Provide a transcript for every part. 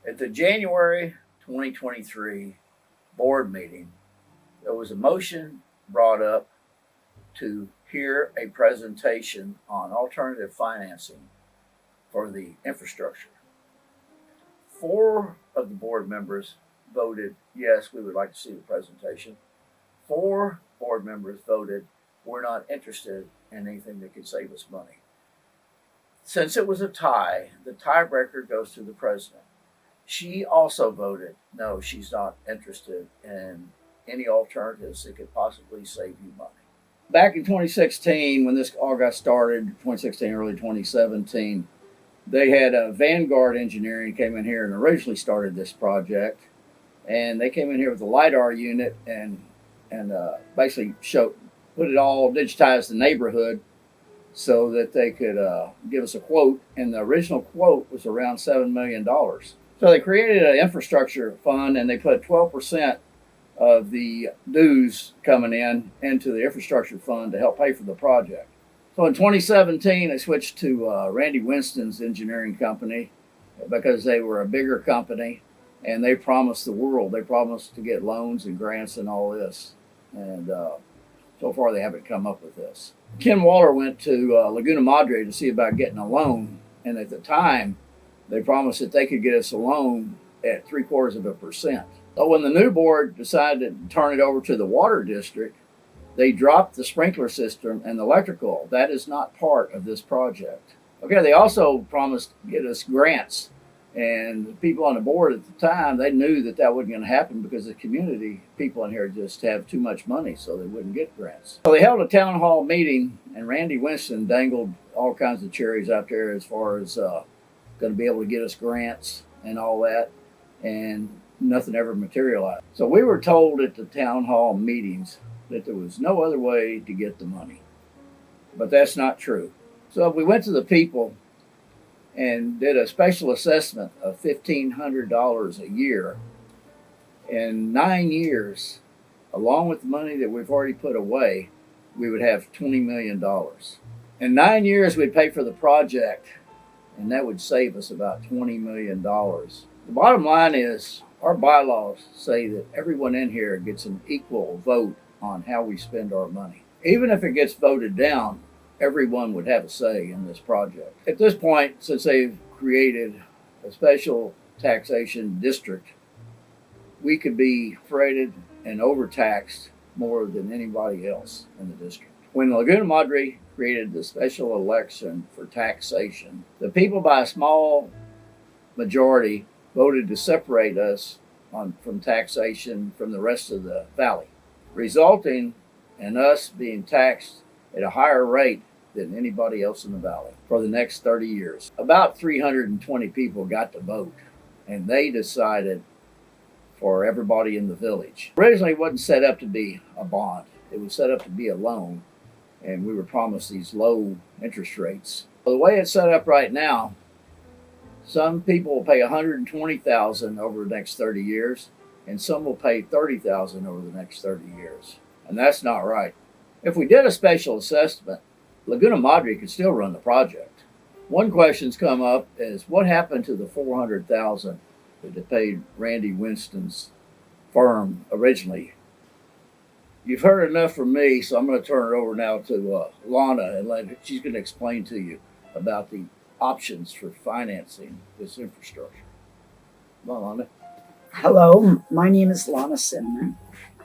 At the January 2023 board meeting, there was a motion brought up to hear a presentation on alternative financing for the infrastructure. 4 of the board members voted yes, we would like to see the presentation. 4 board members voted we're not interested in anything that could save us money. Since it was a tie, the tiebreaker goes to the president. She also voted no, she's not interested in any alternatives that could possibly save you money. Back in 2016, when this all got started, 2016, early 2017, they had Vanguard Engineering came in here and originally started this project. And they came in here with a LIDAR unit and basically put it all, digitized the neighborhood so that they could give us a quote. And the original quote was around $7 million. So they created an infrastructure fund and they put 12% of the dues coming into the infrastructure fund to help pay for the project. So in 2017, they switched to Randy Winston's engineering company because they were a bigger company and they promised the world. They promised to get loans and grants and all this. And so far, they haven't come up with this. Ken Waller went to Laguna Madre to see about getting a loan. And at the time, they promised that they could get us a loan at 0.75%. So when the new board decided to turn it over to the water district, they dropped the sprinkler system and the electrical. That is not part of this project. Okay, they also promised to get us grants. And the people on the board at the time, they knew that that wasn't going to happen because the community people in here just have too much money, so they wouldn't get grants. So they held a town hall meeting, and Randy Winston dangled all kinds of cherries out there as far as going to be able to get us grants and all that, and nothing ever materialized. So we were told at the town hall meetings that there was no other way to get the money. But that's not true. So we went to the people and did a special assessment of $1,500 a year. In 9 years, along with the money that we've already put away, we would have $20 million. In 9 years, we'd pay for the project, and that would save us about $20 million. The bottom line is our bylaws say that everyone in here gets an equal vote on how we spend our money. Even if it gets voted down, everyone would have a say in this project. At this point, since they've created a special taxation district, we could be freighted and overtaxed more than anybody else in the district. When Laguna Madre created the special election for taxation, the people by a small majority voted to separate us from taxation from the rest of the valley, resulting in us being taxed at a higher rate than anybody else in the valley for the next 30 years. About 320 people got to vote, and they decided for everybody in the village. Originally, it wasn't set up to be a bond. It was set up to be a loan, and we were promised these low interest rates. Well, the way it's set up right now, some people will pay $120,000 over the next 30 years, and some will pay $30,000 over the next 30 years. And that's not right. If we did a special assessment, Laguna Madre could still run the project. One question's come up is what happened to the $400,000 that they paid Randy Winston's firm originally? You've heard enough from me, so I'm going to turn it over now to Lana, and she's going to explain to you about the options for financing this infrastructure. Come on, Lana. Hello, my name is Lana Cinnamon.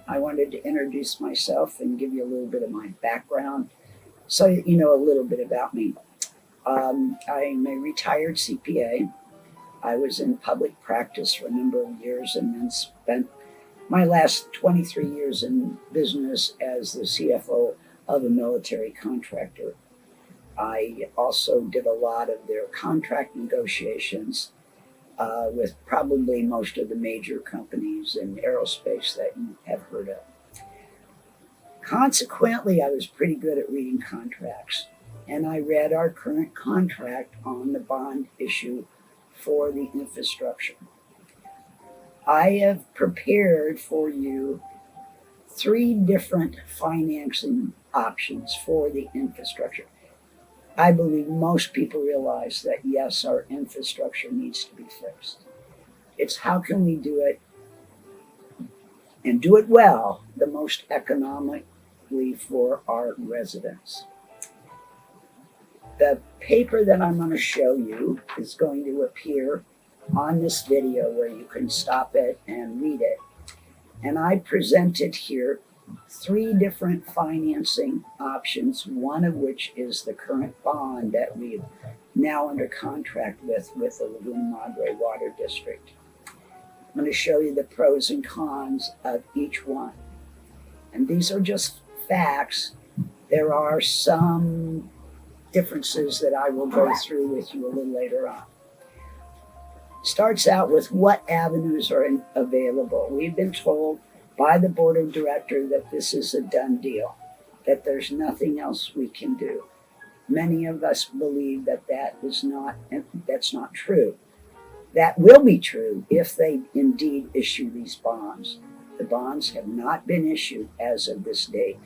I wanted to introduce myself and give you a little bit of my background so you know a little bit about me. I'm a retired CPA. I was in public practice for a number of years and then spent my last 23 years in business as the CFO of a military contractor. I also did a lot of their contract negotiations with probably most of the major companies in aerospace that you have heard of. Consequently, I was pretty good at reading contracts, and I read our current contract on the bond issue for the infrastructure. I have prepared for you 3 different financing options for the infrastructure. I believe most people realize that, yes, our infrastructure needs to be fixed. It's how can we do it and do it well, the most economically for our residents. The paper that I'm going to show you is going to appear on this video where you can stop it and read it. And I presented here 3 different financing options, one of which is the current bond that we're now under contract with the Laguna Madre Water District. I'm going to show you the pros and cons of each one. And these are just facts. There are some differences that I will go through with you a little later on. Starts out with what avenues are available. We've been told by the board of directors that this is a done deal, that there's nothing else we can do. Many of us believe that that's not true. That will be true if they indeed issue these bonds. The bonds have not been issued as of this date.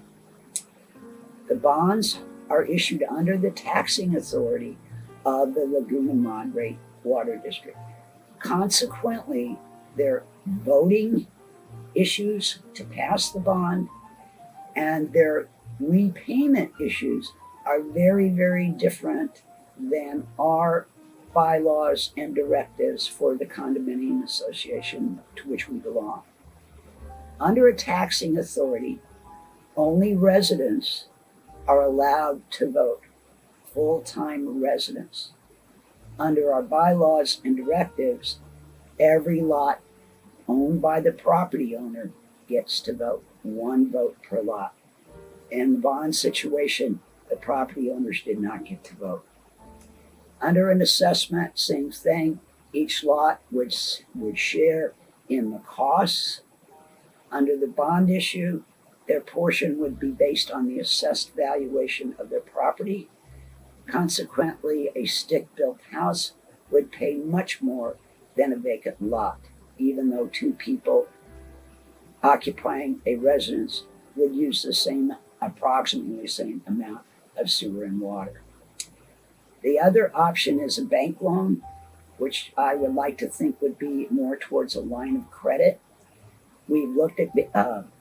The bonds are issued under the taxing authority of the Laguna Madre Water District. Consequently, their voting issues to pass the bond and their repayment issues are very, very different than our bylaws and directives for the condominium association to which we belong. Under a taxing authority, only residents are allowed to vote, full-time residents. Under our bylaws and directives, every lot owned by the property owner gets to vote, 1 vote per lot. In the bond situation, the property owners did not get to vote. Under an assessment, same thing. Each lot would share in the costs. Under the bond issue, their portion would be based on the assessed valuation of their property. Consequently, a stick-built house would pay much more than a vacant lot, even though 2 people occupying a residence would use approximately the same amount of sewer and water. The other option is a bank loan, which I would like to think would be more towards a line of credit. We've looked at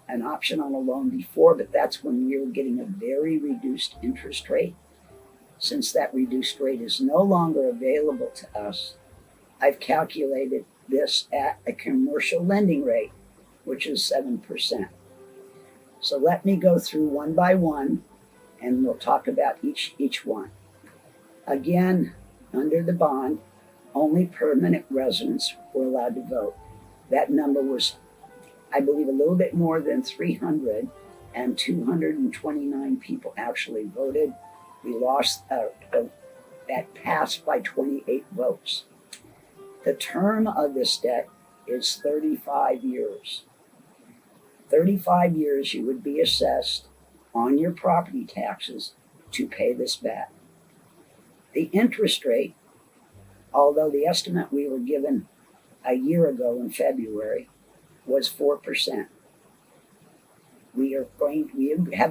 an option on a loan before, but that's when we were getting a very reduced interest rate. Since that reduced rate is no longer available to us, I've calculated this at a commercial lending rate, which is 7%. So let me go through one by one, and we'll talk about each one. Again, under the bond, only permanent residents were allowed to vote. That number was, I believe, a little bit more than 300, and 229 people actually voted. We lost, that passed by 28 votes. The term of this debt is 35 years. 35 years you would be assessed on your property taxes to pay this back. The interest rate, although the estimate we were given a year ago in February was 4%. We have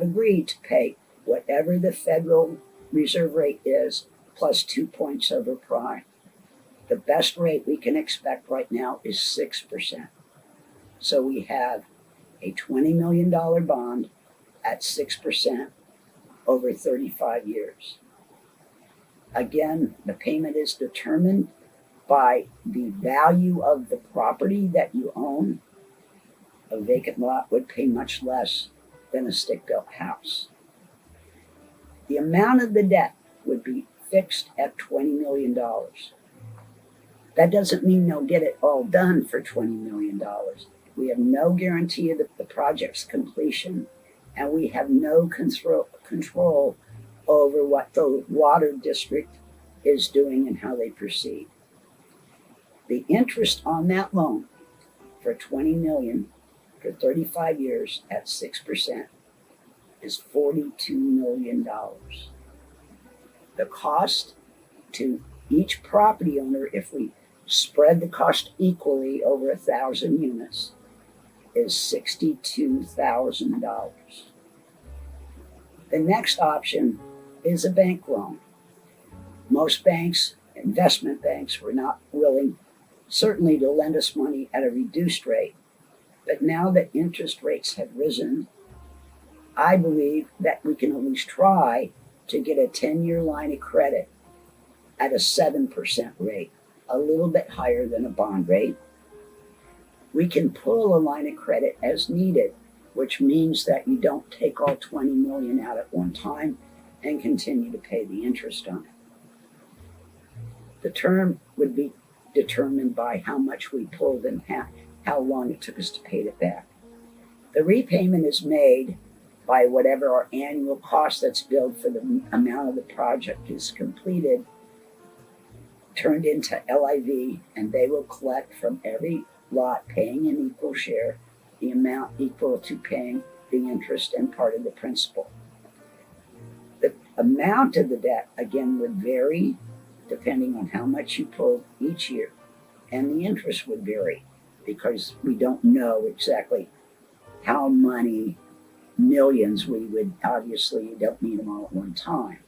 agreed to pay whatever the Federal Reserve rate is plus 2 points over prime. The best rate we can expect right now is 6%. So we have a $20 million bond at 6% over 35 years. Again, the payment is determined by the value of the property that you own. A vacant lot would pay much less than a stick-built house. The amount of the debt would be fixed at $20 million. That doesn't mean they'll get it all done for $20 million. We have no guarantee of the project's completion, and we have no control over what the water district is doing and how they proceed. The interest on that loan for $20 million for 35 years at 6% is $42 million. The cost to each property owner, if we spread the cost equally over 1,000 units, is $62,000. The next option is a bank loan. Most banks, investment banks, were not willing certainly to lend us money at a reduced rate. But now that interest rates have risen, I believe that we can at least try to get a 10-year line of credit at a 7% rate, a little bit higher than a bond rate. We can pull a line of credit as needed, which means that you don't take all 20 million out at one time and continue to pay the interest on it. The term would be determined by how much we pulled and how long it took us to pay it back. The repayment is made by whatever our annual cost that's billed for the amount of the project is completed, turned into LIV, and they will collect from every lot paying an equal share the amount equal to paying the interest and part of the principal. The amount of the debt, again, would vary depending on how much you pulled each year, and the interest would vary because we don't know exactly how many millions we would, obviously you don't need them all at one time.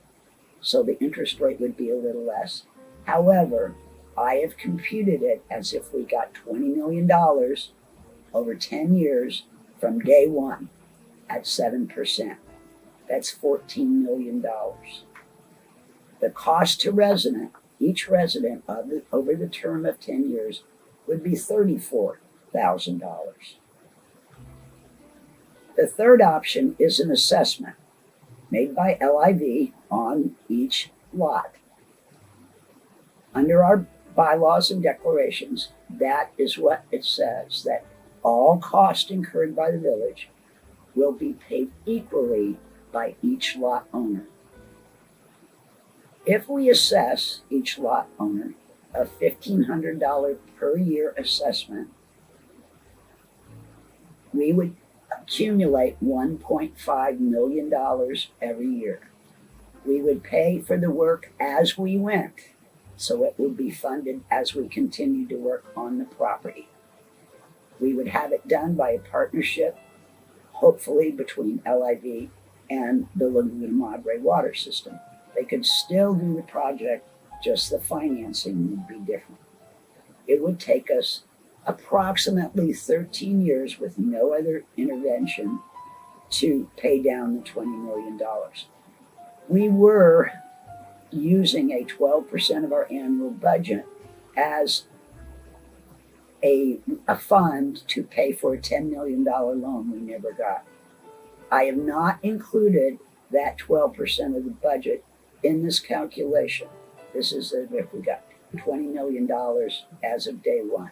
So the interest rate would be a little less. However, I have computed it as if we got $20 million over 10 years from day one at 7%. That's $14 million. The cost to each resident over the term of 10 years would be $34,000. The third option is an assessment made by LIV on each lot. Under our bylaws and declarations, that is what it says, that all costs incurred by the village will be paid equally by each lot owner. If we assess each lot owner a $1,500 per year assessment, we would accumulate $1.5 million every year. We would pay for the work as we went, so it would be funded as we continue to work on the property. We would have it done by a partnership, hopefully between LIV and the Laguna Madre water system. They could still do the project, just the financing would be different. It would take us approximately 13 years with no other intervention to pay down the $20 million. We were using a 12% of our annual budget as a fund to pay for a $10 million loan we never got. I have not included that 12% of the budget in this calculation. This is as if we got $20 million as of day one.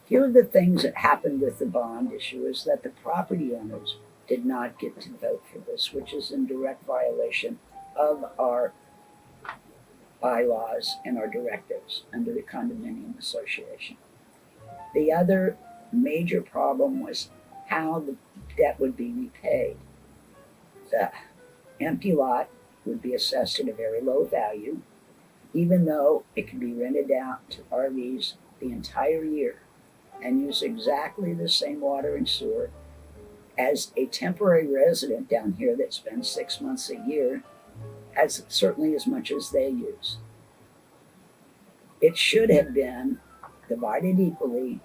Here are the things that happened with the bond issue is that the property owners did not get to vote for this, which is in direct violation of our bylaws and our directives under the condominium association. The other major problem was how the debt would be repaid. The empty lot would be assessed at a very low value, even though it could be rented out to RVs the entire year and use exactly the same water and sewer as a temporary resident down here that spends 6 months a year, as certainly as much as they use. It should have been divided equally.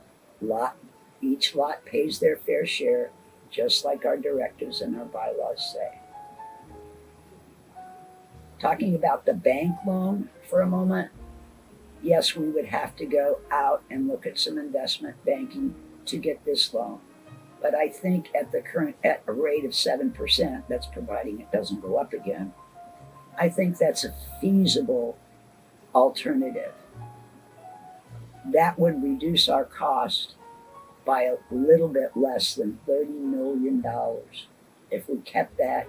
Each lot pays their fair share, just like our directives and our bylaws say. Talking about the bank loan for a moment, yes, we would have to go out and look at some investment banking to get this loan. But I think at a rate of 7%, that's providing it doesn't go up again, I think that's a feasible alternative. That would reduce our cost by a little bit less than $30 million if we kept that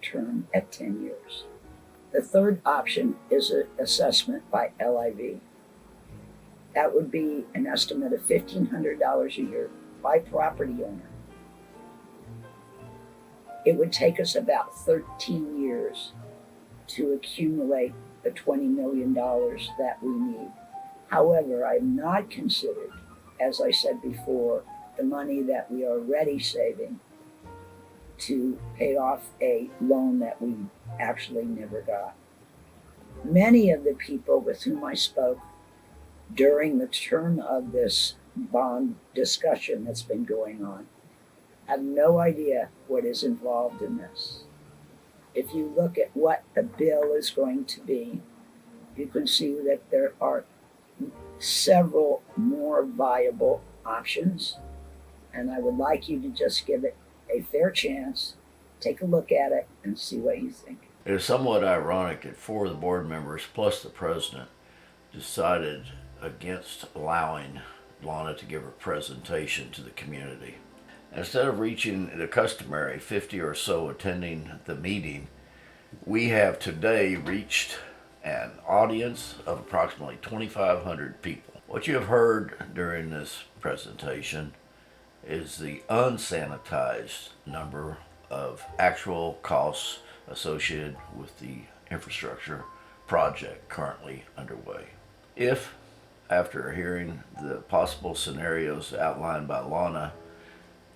term at 10 years. The third option is an assessment by LIV. That would be an estimate of $1,500 a year by property owner. It would take us about 13 years to accumulate the $20 million that we need. However, I've not considered, as I said before, the money that we are already saving to pay off a loan that we actually never got. Many of the people with whom I spoke during the term of this bond discussion that's been going on, have no idea what is involved in this. If you look at what the bill is going to be, you can see that there are several more viable options, and I would like you to just give it a fair chance, take a look at it, and see what you think. It is somewhat ironic that four of the board members, plus the president, decided against allowing Lana to give her presentation to the community. Instead of reaching the customary 50 or so attending the meeting, we have today reached an audience of approximately 2,500 people. What you have heard during this presentation is the unsanitized number of actual costs associated with the infrastructure project currently underway. If, after hearing the possible scenarios outlined by Lana,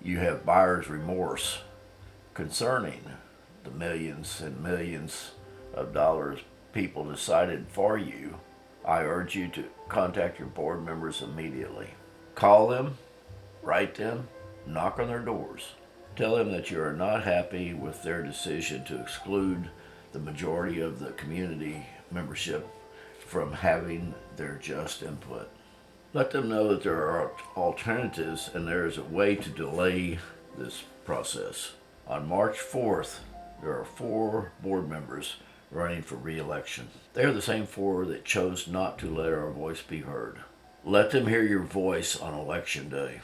you have buyer's remorse concerning the millions and millions of dollars people decided for you, I urge you to contact your board members immediately. Call them, write them, knock on their doors. Tell them that you are not happy with their decision to exclude the majority of the community membership from having their just input. Let them know that there are alternatives and there is a way to delay this process. On March 4th, there are 4 board members running for re-election. They are the same 4 that chose not to let our voice be heard. Let them hear your voice on election day.